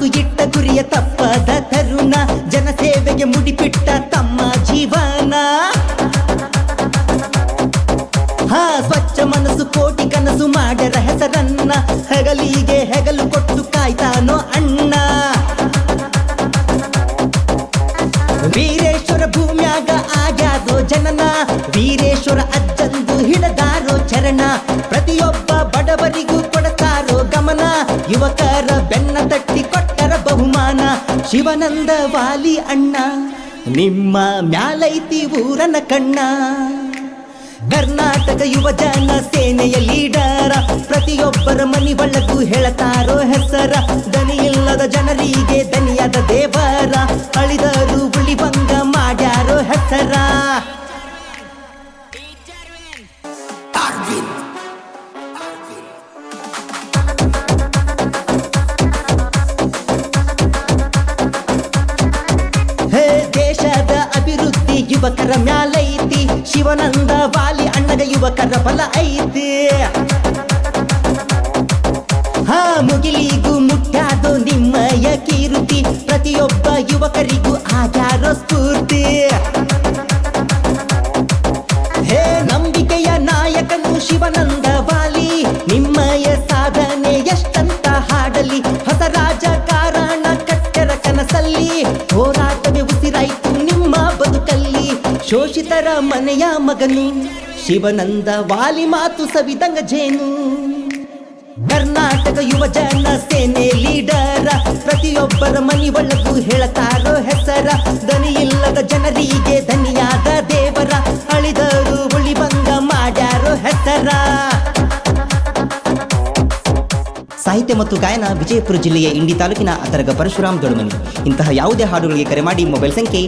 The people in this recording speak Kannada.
ಮಾತು ಇಟ್ಟ ಗುರಿಯ ತಪ್ಪದ ತರುಣ, ಜನಸೇವೆಗೆ ಮುಡಿಪಿಟ್ಟ ತಮ್ಮ ಜೀವನ. ಸ್ವಚ್ಛ ಮನಸ್ಸು ಕೋಟಿ ಕನಸು ಮಾಡ್ಯರ ಹೆಸರನ್ನ, ಹೆಗಲಿಗೆ ಹೆಗಲು ಕೊಟ್ಟು ಕಾಯ್ತಾನೋ ಅಣ್ಣ. ವೀರೇಶ್ವರ ಭೂಮ್ಯಾಗ ಆಗ್ಯಾದೋ ಜನನ, ವೀರೇಶ್ವರ ಅಜ್ಜಂದು ಹಿಡದಾರೋ ಚರಣ. ಪ್ರತಿಯೊಬ್ಬ ಬಡವರಿಗೂ ಕೊಡತಾರೋ ಗಮನ, ಯುವಕರ ಬೆನ್ನ ತಟ್ಟಿ ಕೊಟ್ಟರ ಬಹುಮಾನ. ಶಿವಾನಂದ ವಾಲಿ ಅಣ್ಣ ನಿಮ್ಮ ಮ್ಯಾಲೈತಿ ಊರನ ಕಣ್ಣ. ಕರ್ನಾಟಕ ಯುವ ಜನ ಸೇನೆಯ ಲೀಡರ, ಪ್ರತಿಯೊಬ್ಬರ ಮನಿ ಒಳಗೂ ಹೇಳತಾರೋ ಹೆಸರ. ದನಿ ಇಲ್ಲದ ಜನರಿಗೆ ದನಿಯಾದ ದೇವರ, ಅಳಿದರು ಉಳಿ ಭಂಗ ಮಾಡ್ಯಾರೋ ಹೆಸರ. ಹೇ ದೇಶದ ಅಭಿವೃದ್ಧಿ ಯುವಕರ ಮ್ಯಾಲೈತಿ, ಶಿವಾನಂದ ವಾಲಿ ಅಣ್ಣಗ ಯುವಕರ ಬಲ ಐತಿ. ಮುಗಿಲಿಗೂ ಮುಟ್ಟಾದೋ ನಿಮ್ಮಯ ಕೀರುತಿ, ಪ್ರತಿಯೊಬ್ಬ ಯುವಕರಿಗೂ ಆಗ್ಯಾರೋ ಸ್ಫೂರ್ತಿ. ಹೇ ನಂಬಿಕೆಯ ನಾಯಕನು ಶಿವಾನಂದ ವಾಲಿ, ನಿಮ್ಮಯ ಸಾಧನೆ ಎಷ್ಟಂತ ಹಾಡಲಿ. ಹೊಸ ರಾಜಕಾರಣ ಕಟ್ಟರ ಕನಸಲ್ಲಿ, ಹೋರಾಟವೇ ಉಸಿರಾಯ್ತು ನಿಮ್ಮ ಬದುಕಲ್ಲಿ. ಶೋಷಿತರ ಮನೆಯ ಮಗನು ಶಿವಾನಂದ ವಾಲಿ, ಮಾತು ಸವಿದಂಗ ಜೇನು. ಕರ್ನಾಟಕ ಯುವ ಜನ ಸೇನೆ ಲೀಡರ, ಪ್ರತಿಯೊಬ್ಬರ ಮನಿ ಒಳಗೂ ಹೇಳತಾರೋ ಹೆಸರ. ದನಿ ಇಲ್ಲದ ಜನರಿಗೆ ಧನಿಯಾದ ದೇವರ, ಅಳಿದರು ಉಳಿ ಭಂಗ ಮಾಡ್ಯಾರೋ ಹೆಸರ. ಸಾಹಿತ್ಯ ಮತ್ತು ಗಾಯನ ವಿಜಯಪುರ ಜಿಲ್ಲೆಯ ಇಂಡಿ ತಾಲೂಕಿನ ಅತರಗ ಪರಶುರಾಮ್ ದೊಡಮನಿ. ಇಂತಹ ಯಾವುದೇ ಹಾಡುಗಳಿಗೆ ಕರೆ ಮಾಡಿ ಮೊಬೈಲ್ ಸಂಖ್ಯೆ